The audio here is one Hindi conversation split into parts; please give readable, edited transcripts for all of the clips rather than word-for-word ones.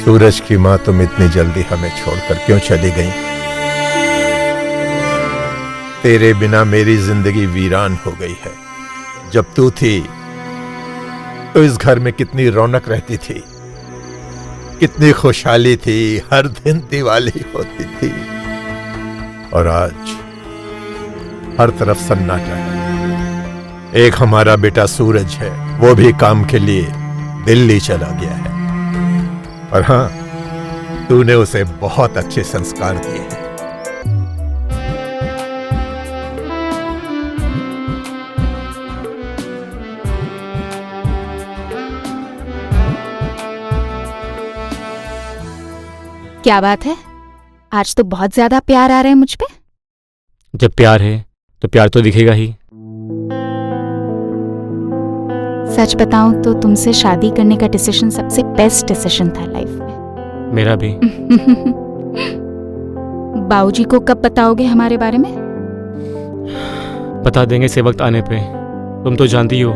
सूरज की माँ, तुम इतनी जल्दी हमें छोड़कर क्यों चली गई? तेरे बिना मेरी जिंदगी वीरान हो गई है। जब तू थी तो इस घर में कितनी रौनक रहती थी, कितनी खुशहाली थी, हर दिन दिवाली होती थी। और आज हर तरफ सन्नाटा है। एक हमारा बेटा सूरज है, वो भी काम के लिए दिल्ली चला गया है। और हां, तूने उसे बहुत अच्छे संस्कार दिए हैं। क्या बात है, आज तो बहुत ज्यादा प्यार आ रहा है मुझ पे। जब प्यार है तो प्यार तो दिखेगा ही। सच बताऊं तो तुमसे शादी करने का डिसीजन सबसे बेस्ट डिसीजन था लाइफ में। मेरा भी। बाबूजी को कब बताओगे हमारे बारे में? बता देंगे से वक्त आने पे। तुम तो जानती हो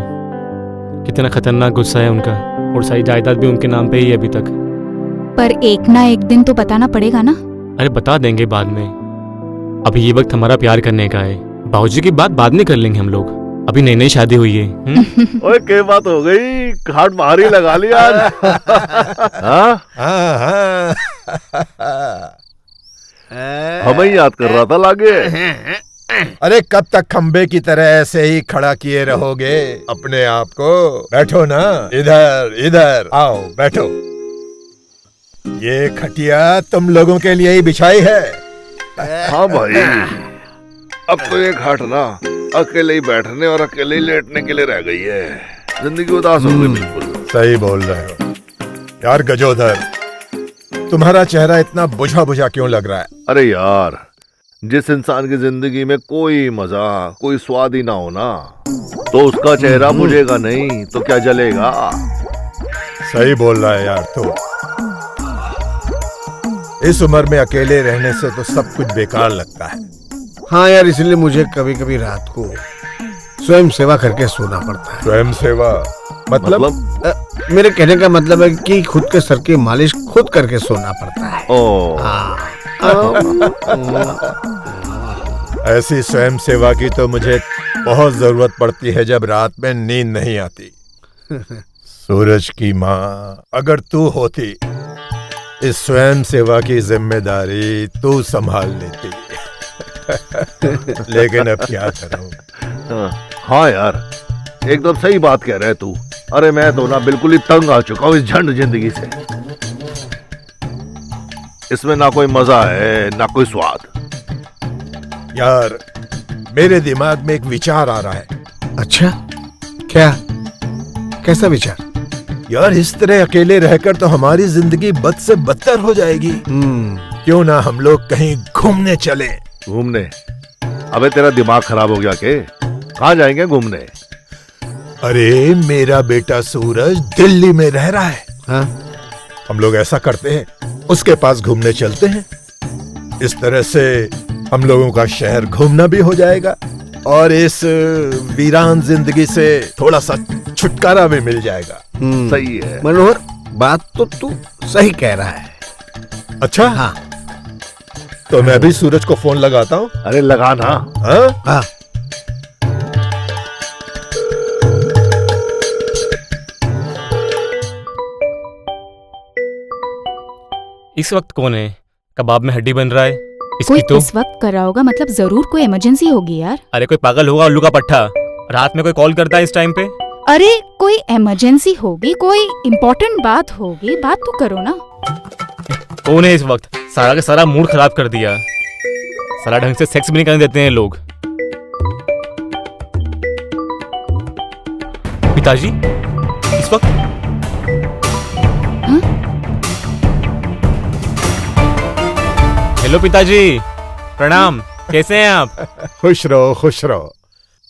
कितना खतरनाक गुस्सा है उनका, और सारी जायदाद भी उनके नाम पे ही है अभी तक। पर एक ना एक दिन तो बताना पड़ेगा ना। अरे बता देंगे बाद में, अभी ये वक्त हमारा प्यार करने का है। बाबूजी की बात बाद में कर लेंगे हम लोग, अभी नई नई शादी हुई है। ओए क्या बात हो गई, घाट बाहर ही लगा लिया आज। हमें याद कर रहा था लागे। अरे कब तक खंबे की तरह ऐसे ही खड़ा किए रहोगे अपने आप को? बैठो ना, इधर इधर आओ, बैठो। ये खटिया तुम लोगों के लिए ही बिछाई है। हाँ भाई, अब तो ये घाट ना अकेले ही बैठने और अकेले ही लेटने के लिए रह गई है। जिंदगी उदास हो गई बिल्कुल। सही बोल रहे हो यार गजोधर, तुम्हारा चेहरा इतना बुझा बुझा क्यों लग रहा है? अरे यार, जिस इंसान की जिंदगी में कोई मजा, कोई स्वाद ही ना हो ना, तो उसका चेहरा बुझेगा नहीं तो क्या जलेगा। सही बोल रहा है यार तू। इस उम्र में अकेले रहने से तो सब कुछ बेकार लगता है। हाँ यार, इसलिए मुझे कभी कभी रात को स्वयं सेवा करके सोना पड़ता है। स्वयं सेवा मतलब? मेरे कहने का मतलब है कि खुद के सर की मालिश खुद करके सोना पड़ता है। ओ ऐसी स्वयं सेवा की तो मुझे बहुत जरूरत पड़ती है जब रात में नींद नहीं आती। सूरज की माँ, अगर तू होती, इस स्वयं सेवा की जिम्मेदारी तू संभाल लेती। लेकिन अब क्या करूं? हाँ यार, एकदम सही बात कह रहे तू। अरे मैं तो ना बिल्कुल ही तंग आ चुका हूँ इस झंड जिंदगी से। इसमें ना कोई मजा है ना कोई स्वाद। यार मेरे दिमाग में एक विचार आ रहा है। अच्छा, क्या? कैसा विचार? यार इस तरह अकेले रहकर तो हमारी जिंदगी बद से बदतर हो जाएगी। क्यों ना हम लोग कहीं घूमने चले? घूमने? अबे तेरा दिमाग खराब हो गया के? कहाँ जाएंगे घूमने? अरे मेरा बेटा सूरज दिल्ली में रह रहा है। हाँ? हम लोग ऐसा करते हैं, उसके पास घूमने चलते हैं। इस तरह से हम लोगों का शहर घूमना भी हो जाएगा और इस वीरान जिंदगी से थोड़ा सा छुटकारा भी मिल जाएगा। सही है मनोहर, बात तो तू सही कह रहा है। अच्छा हाँ, तो मैं भी सूरज को फोन लगाता हूँ। अरे लगा ना। हाँ? हाँ। इस वक्त कौन है? कबाब में हड्डी बन रहा है इसकी कोई तो। इस वक्त कर रहा होगा, मतलब जरूर कोई इमरजेंसी होगी यार। अरे कोई पागल होगा उल्लू का पट्टा, रात में कोई कॉल करता है इस टाइम पे? अरे कोई इमरजेंसी होगी, कोई इम्पोर्टेंट बात होगी, बात तो करो ना। कौन है इस वक्त? सारा का सारा मूड खराब कर दिया। सारा ढंग से सेक्स भी नहीं करने देते हैं लोग। पिताजी इस वक्त? हाँ? हेलो पिताजी, प्रणाम। कैसे हैं आप? खुश रहो खुश रहो।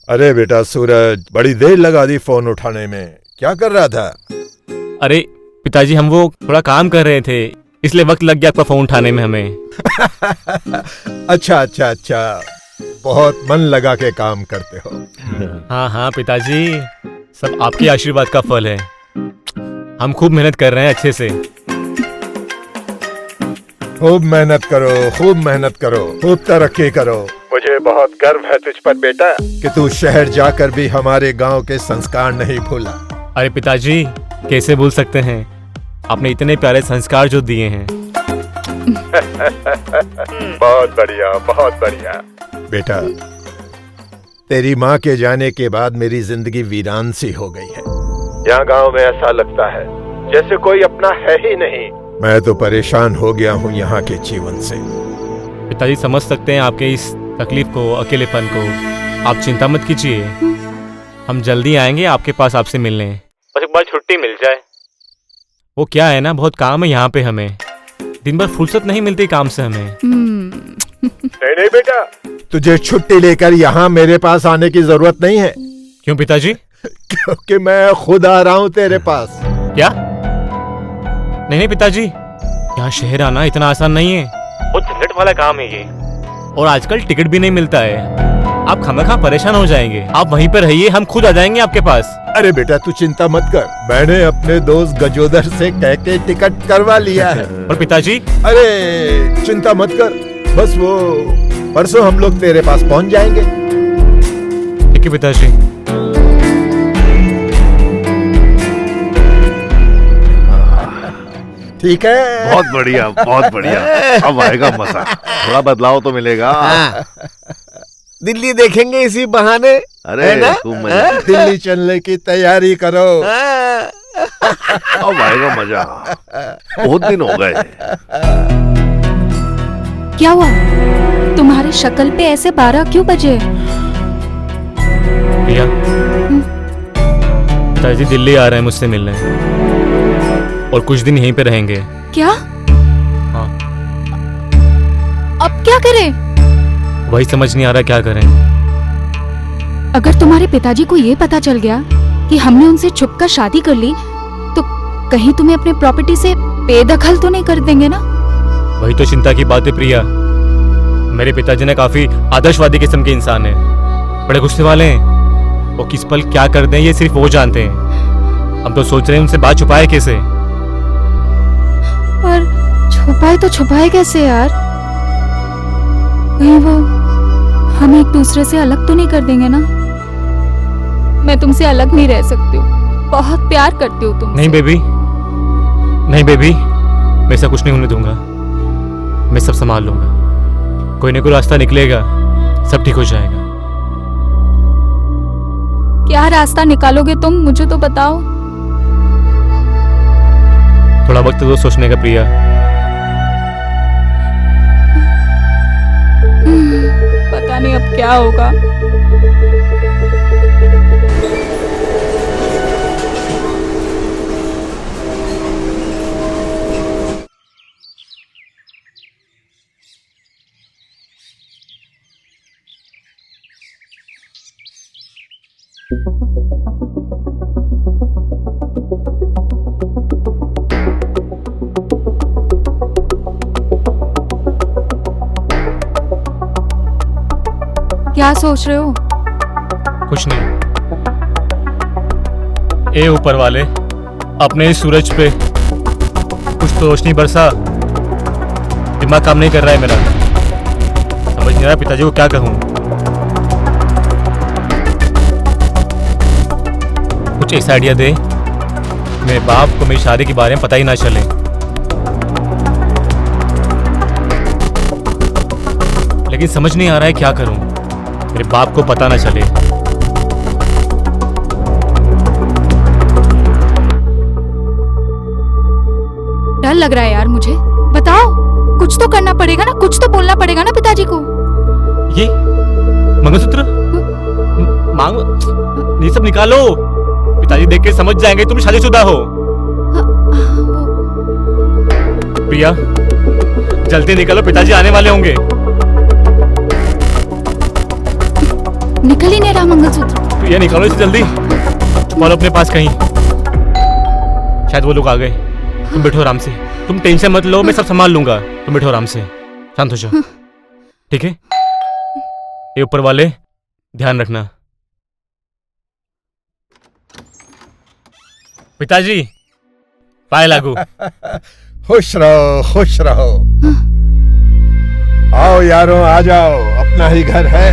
अरे बेटा सूरज, बड़ी देर लगा दी फोन उठाने में, क्या कर रहा था? अरे पिताजी, हम वो थोड़ा काम कर रहे थे, इसलिए वक्त लग गया आपका फोन उठाने में हमें। अच्छा अच्छा अच्छा, बहुत मन लगा के काम करते हो। हाँ हाँ पिताजी, सब आपके आशीर्वाद का फल है। हम खूब मेहनत कर रहे हैं अच्छे से। खूब मेहनत करो, खूब मेहनत करो, खूब तरक्की करो। मुझे बहुत गर्व है तुझ पर बेटा कि तू शहर जाकर भी हमारे गांव के संस्कार नहीं भूला। अरे पिताजी, कैसे भूल सकते हैं? आपने इतने प्यारे संस्कार जो दिए हैं। बहुत बढ़िया, बहुत बढ़िया। बेटा, तेरी माँ के जाने के बाद मेरी जिंदगी वीरान सी हो गई है। यहाँ गांव में ऐसा लगता है जैसे कोई अपना है ही नहीं। मैं तो परेशान हो गया हूँ यहाँ के जीवन से। पिताजी समझ सकते हैं आपके इस तकलीफ को, अकेलेपन को। आप चिंता मत कीजिए, हम जल्दी आएंगे आपके पास आपसे मिलने। बस एक बार छुट्टी मिल जाए। वो क्या है ना, बहुत काम है यहाँ पे, हमें दिन भर फुर्सत नहीं मिलती काम से हमें। नहीं बेटा, तुझे छुट्टी लेकर यहाँ मेरे पास आने की जरूरत नहीं है। क्यों पिताजी? क्योंकि मैं खुद आ रहा हूँ तेरे पास। क्या? नहीं पिताजी, यहाँ शहर आना इतना आसान नहीं है। बहुत झंझट वाला काम है ये, और आजकल टिकट भी नहीं मिलता है। आप खामखा परेशान हो जाएंगे। आप वहीं पर रहिए, हम खुद आ जाएंगे आपके पास। अरे बेटा, तू चिंता मत कर, मैंने अपने दोस्त गजोदर से कह के टिकट करवा लिया है। और पिताजी? अरे चिंता मत कर, बस वो परसों हम लोग तेरे पास पहुंच जाएंगे। ठीक है पिताजी। ठीक है, बहुत बढ़िया, बहुत बढ़िया। अब आएगा मजा, थोड़ा बदलाव तो मिलेगा। दिल्ली देखेंगे इसी बहाने। अरे तुम दिल्ली चलने की तैयारी करो। अब आएगा मजा, बहुत दिन हो गए। क्या हुआ? तुम्हारी शक्ल पे ऐसे 12 क्यों बजे? भैया, पिताजी दिल्ली आ रहे हैं मुझसे मिलने, और कुछ दिन यहीं पे रहेंगे। क्या? हाँ। अब क्या करें? वही समझ नहीं आ रहा क्या करें। अगर तुम्हारे पिताजी को ये पता चल गया कि हमने उनसे छुपकर शादी कर ली, तो कहीं तुम्हें अपने प्रॉपर्टी से बेदखल तो नहीं कर देंगे ना? वही तो चिंता की बात है प्रिया। मेरे पिताजी ने काफी आदर्शवादी किस्म के इंसान हैं, बड़े गुस्से वाले हैं। वो किस पल क्या कर दें ये सिर्फ वो जानते हैं। हम तो सोच रहे हैं उनसे बात छुपाए कैसे। पर छुपाए तो छुपाए कैसे यार? कहीं वो हम एक दूसरे से अलग तो नहीं कर देंगे ना? मैं तुमसे अलग नहीं रह सकती हूँ, बहुत प्यार करती हूँ तुमसे। नहीं बेबी, नहीं बेबी, मैं ऐसा कुछ नहीं होने दूंगा। मैं सब संभाल लूंगा, कोई ना कोई रास्ता निकलेगा, सब ठीक हो जाएगा। क्या रास्ता निकालोगे तुम, मुझे तो बताओ। थोड़ा वक्त तो सोचने का प्रिया। पता नहीं अब क्या होगा। क्या सोच रहे हो? कुछ नहीं। ए ऊपर वाले, अपने इस सूरज पे कुछ तो रोशनी बरसा। दिमाग काम नहीं कर रहा है मेरा, समझ नहीं आ रहा पिताजी को क्या कहूँ। कुछ ऐसा आइडिया दे मेरे बाप को मेरी शादी के बारे में पता ही ना चले। लेकिन समझ नहीं आ रहा है क्या करूं, मेरे बाप को पता ना चले। डर लग रहा है यार मुझे। बताओ, कुछ तो करना पड़ेगा ना, कुछ तो बोलना पड़ेगा ना पिताजी को। ये मंगलसूत्र मांग, ये सब निकालो, पिताजी देख के समझ जाएंगे तुम शादीशुदा हो। प्रिया जल्दी निकालो, पिताजी आने वाले होंगे। निकल ही नहीं रहा मंगलसूत्र। प्रिया निकालो इसे जल्दी, छुपा लो अपने पास कहीं, शायद वो लोग आ गए। तुम बैठो आराम से, तुम टेंशन मत लो, मैं सब संभाल लूंगा। तुम बैठो आराम से, शांत हो जाओ, ठीक है? ये ऊपर वाले ध्यान रखना। पिताजी पाए लागू। खुश रहो, खुश रहो। आओ यारों, आ जाओ, अपना ही घर है।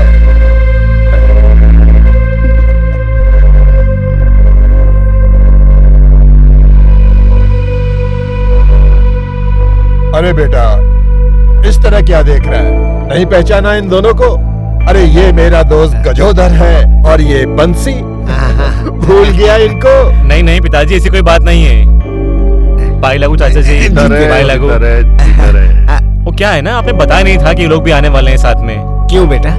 अरे बेटा, इस तरह क्या देख रहा है? नहीं पहचाना इन दोनों को? अरे ये मेरा दोस्त गजोदर है और ये बंसी। भूल गया इनको? नहीं नहीं पिताजी, ऐसी कोई बात नहीं है। बाई लागू चाचा जी, बाई लागू। वो क्या है ना, आपने बताया नहीं था कि ये लोग भी आने वाले हैं साथ में। क्यों बेटा,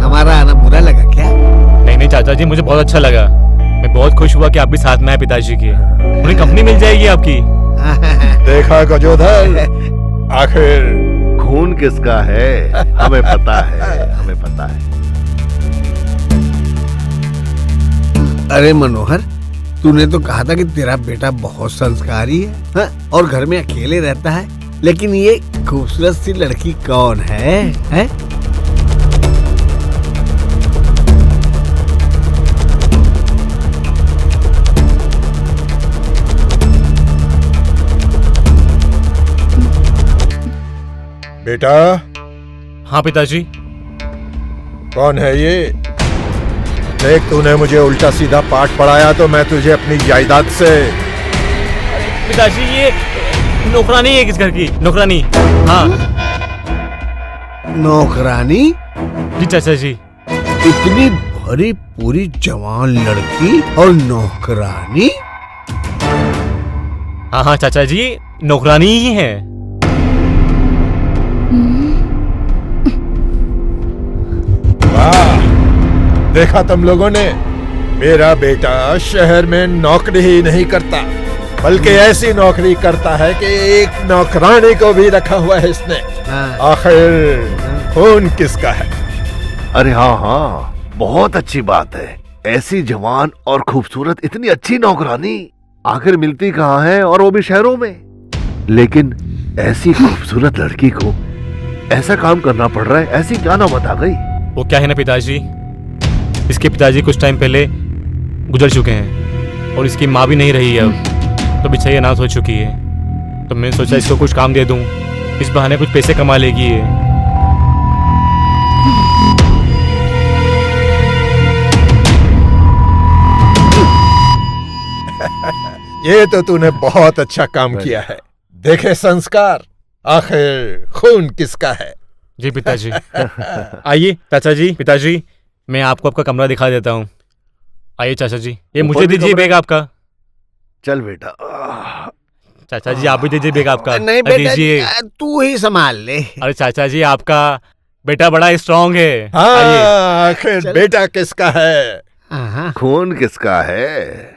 हमारा आना बुरा लगा क्या? नहीं नहीं चाचा जी, मुझे बहुत अच्छा लगा। मैं बहुत खुश हुआ कि आप भी साथ में आए पिताजी के। उन्हें कंपनी मिल जाएगी आपकी। देखा गजोदर, आखिर खून किसका है हमें पता है, हमें पता है। अरे मनोहर, तूने तो कहा था कि तेरा बेटा बहुत संस्कारी है, हाँ? और घर में अकेले रहता है, लेकिन ये खूबसूरत सी लड़की कौन है, हैं? बेटा, हाँ पिताजी। कौन है ये? देख, तूने मुझे उल्टा सीधा पाठ पढ़ाया तो मैं तुझे अपनी जायदाद से। पिताजी ये नौकरानी है किस घर की? नौकरानी। हाँ नौकरानी? जी चाचा जी। इतनी भरी पूरी जवान लड़की और नौकरानी? हाँ हाँ चाचा जी, नौकरानी ही है। वाह, देखा तुम लोगों ने? मेरा बेटा शहर में नौकरी ही नहीं करता, बल्कि ऐसी नौकरी करता है कि एक नौकरानी को भी रखा हुआ है इसने। आखिर खून किसका है? अरे हाँ हाँ, बहुत अच्छी बात है। ऐसी जवान और खूबसूरत इतनी अच्छी नौकरानी आखिर मिलती कहाँ है, और वो भी शहरों में। लेकिन ऐसी खूबसूरत लड़की को ऐसा काम करना पड़ रहा है, ऐसी क्या नौबत आ गई? वो क्या है ना पिताजी, इसके पिताजी कुछ टाइम पहले गुजर चुके हैं और इसकी माँ भी नहीं रही है अब, तो बिछाई अनाथ हो चुकी है। तो मैंने सोचा इसको कुछ काम दे दूं, इस बहाने कुछ पैसे कमा लेगी ये। ये तो तूने बहुत अच्छा काम किया है। देखे संस्कार, आखिर खून किसका है? जी पिताजी। आइए चाचा जी, पिताजी, मैं आपको आपका कमरा दिखा देता हूँ। आइए चाचा जी, ये मुझे ऊपर भी दीजिए कमरा? बैग आपका। चल बेटा। चाचा जी आप भी दीजिए बैग आपका। नहीं अरे बेटा, दीजिए। तू ही संभाल ले। अरे चाचा जी, आपका बेटा बड़ा स्ट्रांग है। आइए। हाँ, आखिर चल। बेटा किसका है? हाँ, खून किसका है?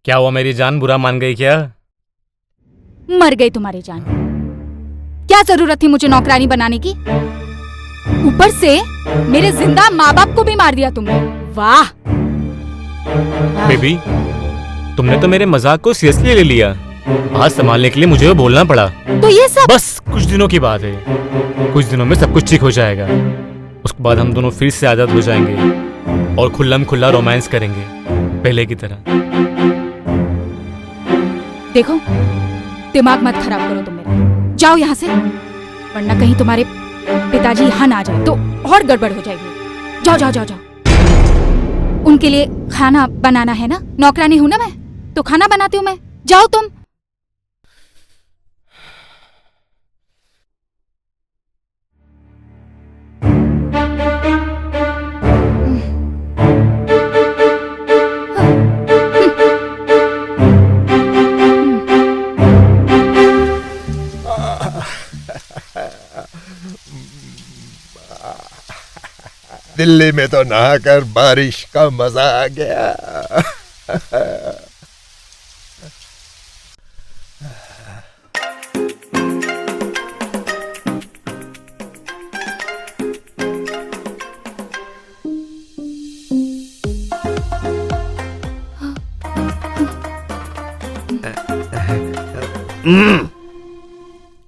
क्या हुआ मेरी जान, बुरा मान गई क्या? मर गई तुम्हारी जान। क्या जरूरत थी मुझे नौकरानी बनाने की? ऊपर से मेरे जिंदा माँ बाप को भी मार दिया तुमने। वाह। बेबी, तुमने तो मेरे मजाक को सीरियसली ले लिया। बात संभालने के लिए मुझे वो बोलना पड़ा। तो ये सब बस कुछ दिनों की बात है, कुछ दिनों में सब कुछ ठीक हो जाएगा। उसके बाद हम दोनों फिर से आजाद हो जाएंगे और खुल्लम खुल्ला रोमांस करेंगे पहले की तरह। देखो, दिमाग मत खराब करो तुम मेरा। जाओ यहाँ से, वरना कहीं तुम्हारे पिताजी यहाँ ना आ जाए तो और गड़बड़ हो जाएगी। जाओ जाओ जाओ जाओ। उनके लिए खाना बनाना है ना, नौकरानी हूं ना मैं, तो खाना बनाती हूँ मैं। जाओ तुम। दिल्ली में तो नहाकर बारिश का मजा आ गया।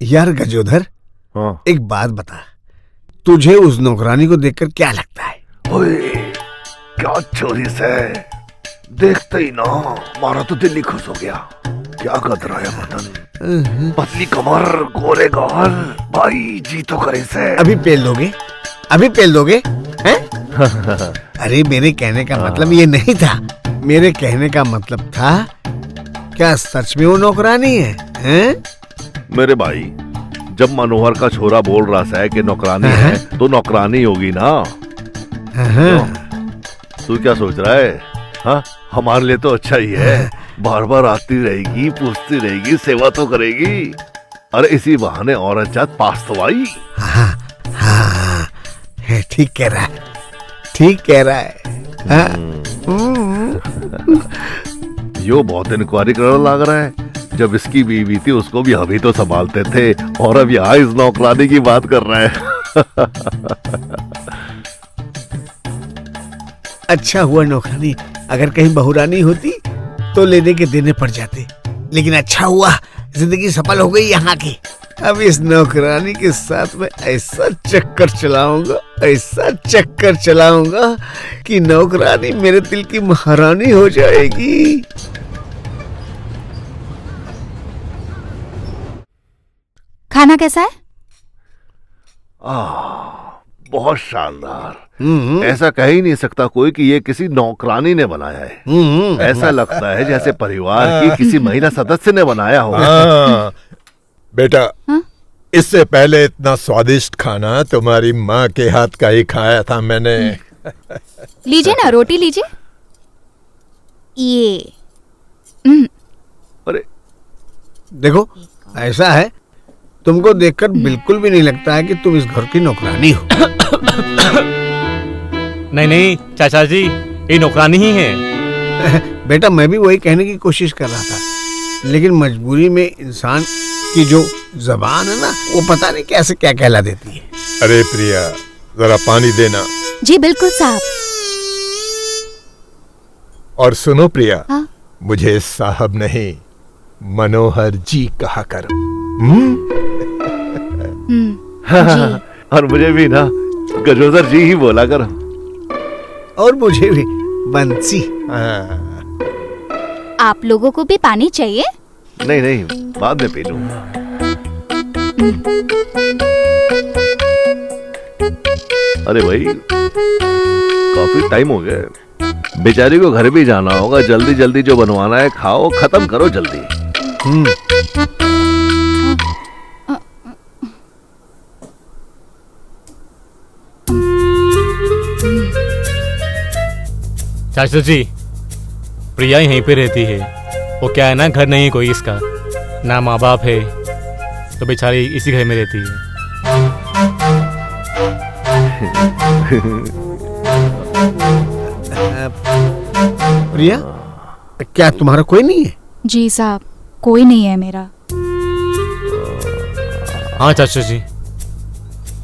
यार गजोधर, हाँ। एक बात बता, तुझे उस नौकरानी को देखकर क्या लगता है? ओए, क्या चोरी से देखते ही ना हमारा तो दिल ही खुश हो गया। क्या गदरा है बदन, पतली कमर, गोरे गाल, भाई जी तो करे से। अभी पेल दोगे? अभी पेल दोगे हैं? अरे मेरे कहने का मतलब ये नहीं था। मेरे कहने का मतलब था, क्या सच में वो नौकरानी है? हैं? मेरे भाई, जब मनोहर का छोरा बोल रहा है कि नौकरानी है तो नौकरानी होगी ना। तू क्या सोच रहा है? हाँ, हमारे लिए तो अच्छा ही है। बार बार आती रहेगी, पूछती रहेगी, सेवा तो करेगी। अरे इसी बहाने औरत जात पास तो आई। हाँ, हाँ, ठीक कह रहा है, ठीक कह रहा है। यो बहुत इंक्वायरी करने लग रहा है। जब इसकी बीवी थी उसको भी हम ही तो संभालते थे, और अब यहाँ इस नौकरानी की बात कर रहा है। अच्छा हुआ नौकरानी, अगर कहीं बहुरानी होती तो लेने के देने पड़ जाते, लेकिन अच्छा हुआ जिंदगी सफल हो गई यहाँ की। अब इस नौकरानी के साथ में ऐसा चक्कर चलाऊंगा, ऐसा चक्कर चलाऊंगा कि नौकरानी मेरे दिल की महारानी हो जाएगी। खाना कैसा है? बहुत शानदार। ऐसा कह ही नहीं सकता कोई कि ये किसी नौकरानी ने बनाया है। ऐसा लगता है जैसे परिवार की किसी महिला सदस्य ने बनाया हो। हाँ, बेटा, हाँ? इससे पहले इतना स्वादिष्ट खाना तुम्हारी माँ के हाथ का ही खाया था मैंने। लीजिए ना, रोटी लीजिए। ये अरे देखो, ऐसा है, तुमको देखकर बिल्कुल भी नहीं लगता है कि तुम इस घर की नौकरानी हो। नहीं नहीं चाचा जी, ये नौकरानी ही है। बेटा, मैं भी वही कहने की कोशिश कर रहा था, लेकिन मजबूरी में इंसान की जो जबान है ना, वो पता नहीं कैसे क्या कहला देती है। अरे प्रिया, जरा पानी देना। जी बिल्कुल साहब। और सुनो प्रिया, हाँ? मुझे साहब नहीं, मनोहर जी कहा कर। जी। और मुझे भी ना गजोदर जी ही बोला कर। और मुझे भी बंसी। हाँ। आप लोगों को भी पानी चाहिए? नहीं नहीं, बाद में पी लूं। अरे भाई, काफी टाइम हो गया, बेचारी को घर भी जाना होगा। जल्दी जल्दी जो बनवाना है खाओ, खत्म करो जल्दी। चाचा जी, प्रिया यहीं पे रहती है। वो क्या है ना, घर नहीं कोई इसका, ना माँ बाप है, तो बेचारी इसी घर में रहती है। प्रिया, क्या तुम्हारा कोई नहीं है? जी साहब, कोई नहीं है मेरा। हाँ चाचा जी,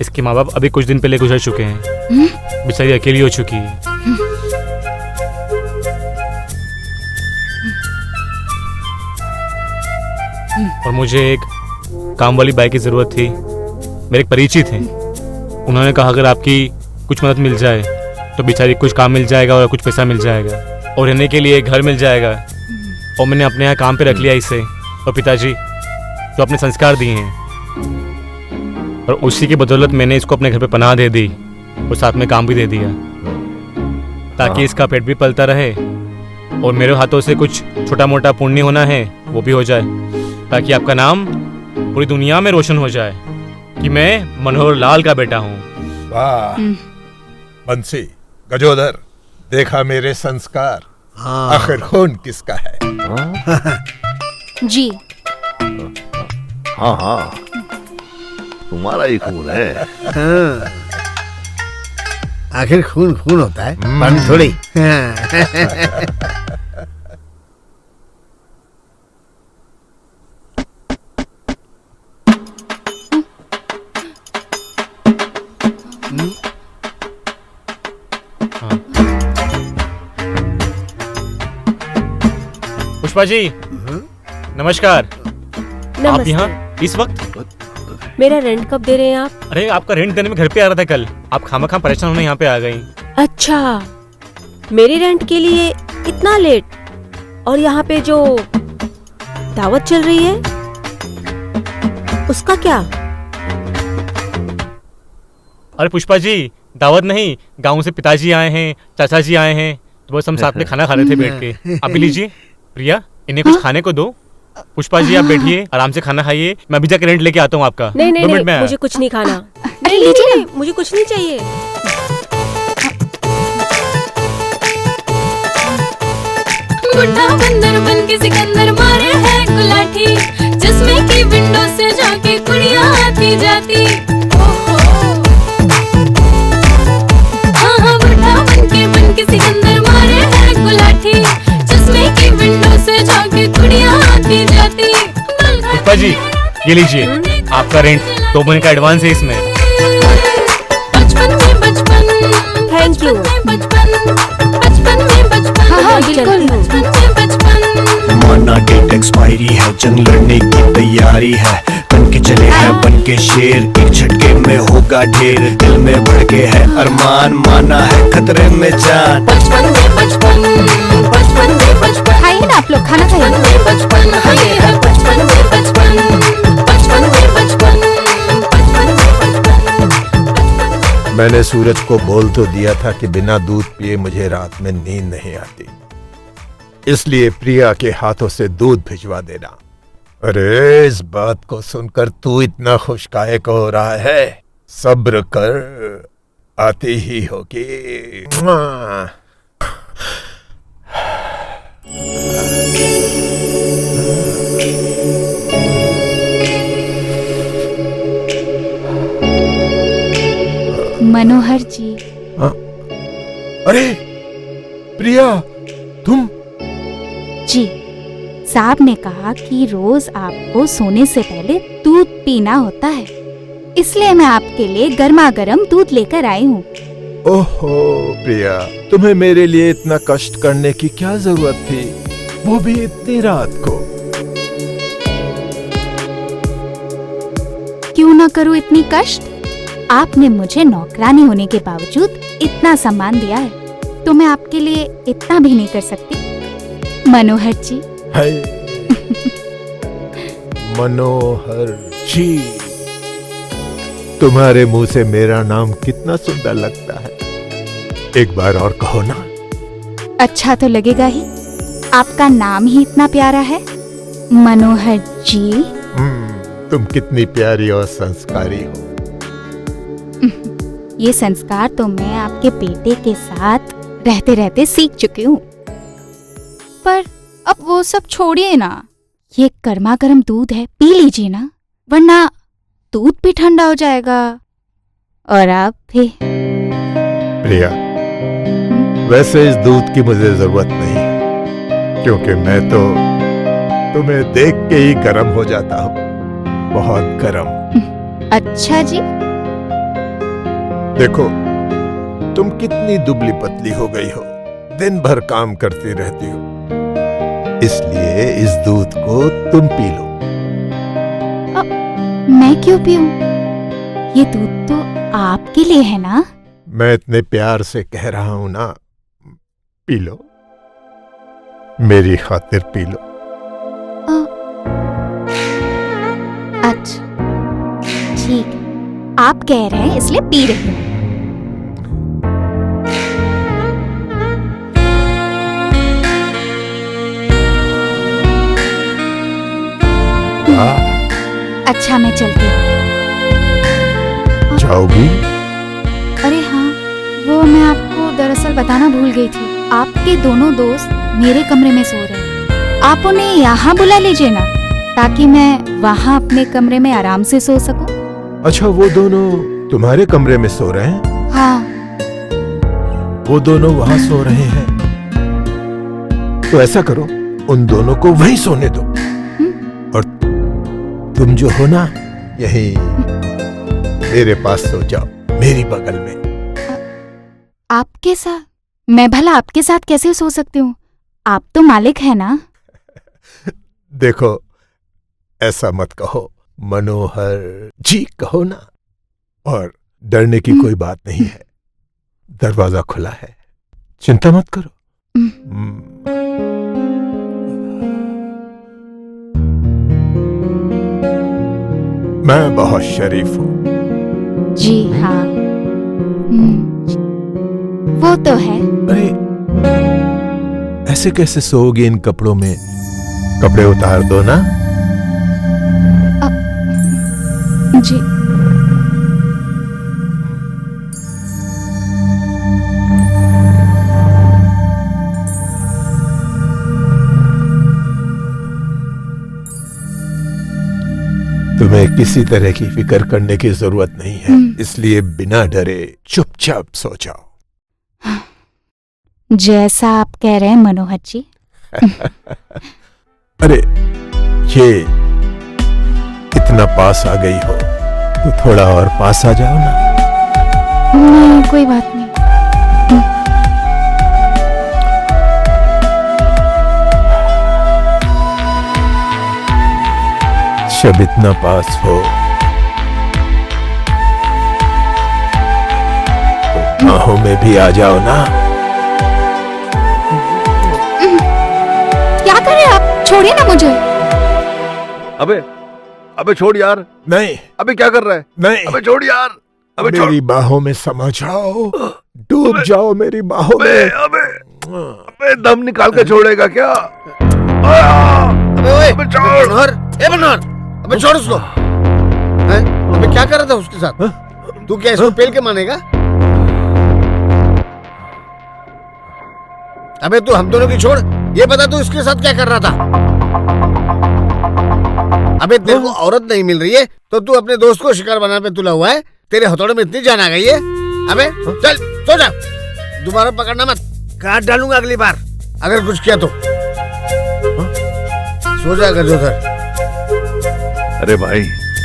इसके माँ बाप अभी कुछ दिन पहले गुजर चुके हैं। बेचारी अकेली हो चुकी है। और मुझे एक काम वाली बाई की जरूरत थी। मेरे एक परिचित हैं, उन्होंने कहा अगर आपकी कुछ मदद मिल जाए तो बेचारी कुछ काम मिल जाएगा और कुछ पैसा मिल जाएगा और रहने के लिए घर मिल जाएगा। और मैंने अपने यहाँ काम पे रख लिया इसे, और पिताजी जो अपने संस्कार दिए हैं, और उसी की बदौलत मैंने इसको अपने घर पे पनाह दे दी और साथ में काम भी दे दिया, ताकि इसका पेट भी पलता रहे और मेरे हाथों से कुछ छोटा मोटा पुण्य होना है वो भी हो जाए, ताकि आपका नाम पूरी दुनिया में रोशन हो जाए कि मैं मनोहर लाल का बेटा हूँ। वाह बंसी, गजोदर, देखा मेरे संस्कार। हाँ। आखिर खून किसका है? जी। हाँ हाँ, तुम्हारा ही खून है। हाँ। आखिर खून खून होता है, पानी थोड़ी। हाँ। पुष्पा जी, नमस्कार। आप यहाँ इस वक्त? मेरा रेंट कब दे रहे हैं आप? अरे आपका रेंट देने में घर पे आ रहा था कल, आप खामखा परेशान होने यहाँ पे आ गई। अच्छा, मेरे रेंट के लिए इतना लेट? और यहाँ पे जो दावत चल रही है उसका क्या? अरे पुष्पा जी, दावत नहीं, गाँव से पिताजी आए हैं, चाचा जी आए हैं, तो बस हम साथ में खाना खा रहे थे बैठ के। आप भी लीजिए। प्रिया, इन्हें कुछ खाने को दो। पुष्पा जी आप बैठिए, आराम से खाना खाइए, मैं अभी जाकर रेंट लेके आता हूँ आपका। नहीं नहीं 2 मिनट नहीं, में मुझे कुछ नहीं खाना। अरे लीजिए ना। मुझे कुछ नहीं चाहिए। बुढ़ा बंदर बन के सिकंदर मारे है गुलाठी, जिसमें की विंडो से जाके कुड़ियां आती जाती। हाँ हाँ, बुढ़ा बन के सिकंदर मारे है गुलाठी, जिसमें की विंडो से जाके कुड़ियां आती जाती। पुष्पा जी ये लीजिए, आपका रेंट 2 महीने का एडवांस है इसमें। बचपन में बचपन, थैंक यू। बचपन में बचपन, हाँ हाँ बिल्कुल। बचपन में बचपन। माना डेट एक्सपायरी है, जंग लड़ने की तैयारी है, बन के चले हैं बन के शेर, एक झटके में होगा ढेर, दिल में बढ़ के है अरमान, माना है खतरे में जान। बचपन में बचपन, बचपन में बचपन, खाइए ना आप लोग, खाना खाइए। बचपन में बचपन, ये है बचपन में बचपन, बचपन में बचपन, बचपन में बचपन। मैंने सूरज को बोल तो दिया था कि बिना दूध पिए मुझे रात में नींद नहीं आती, इसलिए प्रिया के हाथों से दूध भिजवा देना। अरे इस बात को सुनकर तू इतना खुश काहे को हो रहा है? सब्र कर, आती ही होगी। मनोहर जी। अरे प्रिया, तुम? जी, साहब ने कहा कि रोज आपको सोने से पहले दूध पीना होता है, इसलिए मैं आपके लिए गर्मा गर्म दूध लेकर आई हूँ। ओहो प्रिया, तुम्हें मेरे लिए इतना कष्ट करने की क्या जरूरत थी, वो भी इतनी रात को? क्यों ना करूँ इतनी कष्ट? आपने मुझे नौकरानी होने के बावजूद इतना सम्मान दिया है, तो मैं आपके लिए इतना भी नहीं कर सकती? मनोहर जी। है मनोहर जी, तुम्हारे मुंह से मेरा नाम कितना सुंदर लगता है, एक बार और कहो ना। अच्छा तो लगेगा ही, आपका नाम ही इतना प्यारा है, मनोहर जी। तुम कितनी प्यारी और संस्कारी हो। ये संस्कार तो मैं आपके बेटे के साथ रहते रहते सीख चुकी हूँ। पर अब वो सब छोड़िए ना, ये गर्मा गर्म दूध है, पी लीजिए ना, वरना दूध भी ठंडा हो जाएगा और आप भी। प्रिया, वैसे इस दूध की मुझे जरूरत नहीं है, क्योंकि मैं तो तुम्हें देख के ही गर्म हो जाता हूँ, बहुत गर्म। अच्छा जी। देखो, तुम कितनी दुबली पतली हो गई हो, दिन भर काम करती रहती हो, इसलिए इस दूध को तुम पी लो। मैं क्यों पीऊं? ये दूध तो आपके लिए है ना? मैं इतने प्यार से कह रहा हूं ना, पी लो, मेरी खातिर पी लो। अच्छा ठीक है, आप कह रहे हैं इसलिए पी रही हूँ। अच्छा मैं चलती हूँ। जाओगी? अरे हाँ, वो मैं आपको दरअसल बताना भूल गई थी, आपके दोनों दोस्त मेरे कमरे में सो रहे हैं, आप उन्हें यहाँ बुला लीजिए ना, ताकि मैं वहाँ अपने कमरे में आराम से सो सकूं। अच्छा, वो दोनों तुम्हारे कमरे में सो रहे हैं? हाँ। वो दोनों वहाँ सो रहे हैं, तो ऐसा करो, उन दोनों को वहीं सोने दो, और तुम जो हो ना, यहीं मेरे पास सो जाओ, मेरी बगल में। आपके साथ? मैं भला आपके साथ कैसे सो सकती हूँ? आप तो मालिक है ना। देखो, ऐसा मत कहो मनोहर जी, कहो ना। और डरने की कोई बात नहीं है, दरवाजा खुला है, चिंता मत करो। मैं बहुत शरीफ हूं। जी हाँ, वो तो है। अरे ऐसे कैसे सोओगे इन कपड़ों में? कपड़े उतार दो ना। जी। तुम्हें किसी तरह की फिक्र करने की जरूरत नहीं है, इसलिए बिना डरे चुपचाप सो जाओ। जैसा आप कह रहे हैं मनोहर जी। अरे ये इतना पास आ गई हो तो थोड़ा और पास आ जाओ ना। नहीं, कोई बात नहीं। जब इतना पास हो तो बाहों में भी आ जाओ ना। क्या कर रहे हैं आप? छोड़िए ना मुझे। अबे छोड़ यार। नहीं। अबे क्या कर रहा है? नहीं। अबे छोड़ यार। अबे मेरी बाहों में समा जाओ, डूब जाओ मेरी बाहों में। अबे दम निकाल के छोड़ेगा क्या? अबे छोड़। मनोहर, अबे छोड़ उसको। अबे क्या कर रहा था उसके साथ? तू क्या इसको पेल के मानेगा? अबे तू हम दोनों की छोड़, ये बता तू इसके साथ क्या कर रहा था? अबे तेरे को औरत नहीं मिल रही है तो तू अपने दोस्त को शिकार बनाने पे तुला हुआ है। तेरे हथौड़े में इतनी जान आ गई है। अबे चल सो जा, दोबारा पकड़ना मत, काट डालूंगा अगली बार अगर कुछ किया तो। सो जा गजोधर। अरे भाई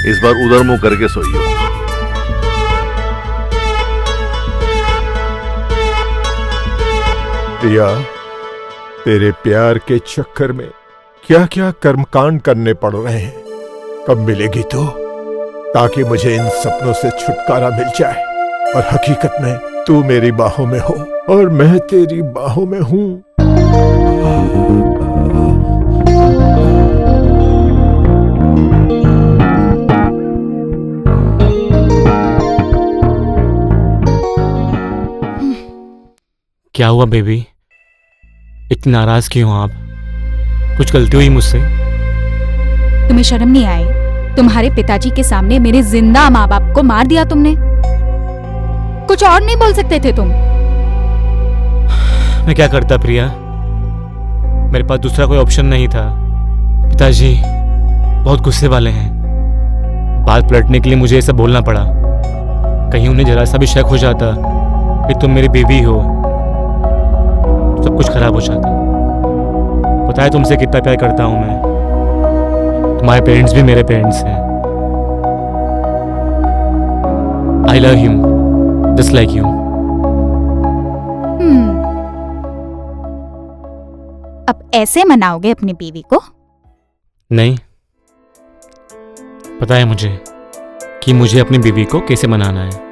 इस बार उधर मुंह करके सोइयो। प्रिया, तेरे प्यार के चक्कर में क्या क्या कर्मकांड करने पड़ रहे हैं। कब मिलेगी तू, ताकि मुझे इन सपनों से छुटकारा मिल जाए और हकीकत में तू मेरी बाहों में हो और मैं तेरी बाहों में हूं। क्या हुआ बेबी, इतनी नाराज क्यों आप? कुछ गलती हुई मुझसे? तुम्हें शर्म नहीं आई? तुम्हारे पिताजी के सामने मेरे जिंदा माँ बाप को मार दिया तुमने। कुछ और नहीं बोल सकते थे तुम? मैं क्या करता प्रिया, मेरे पास दूसरा कोई ऑप्शन नहीं था। पिताजी बहुत गुस्से वाले हैं, बात पलटने के लिए मुझे ये सब बोलना पड़ा। कहीं उन्हें जरा सा भी शक हो जाता कि तुम मेरी बीवी हो, सब कुछ खराब हो जाता। पता है तुमसे कितना प्यार करता हूं मैं, तुम्हारे पेरेंट्स भी मेरे पेरेंट्स हैं। I love you just like you. अब ऐसे मनाओगे अपनी बीवी को? नहीं, पता है मुझे कि मुझे अपनी बीवी को कैसे मनाना है।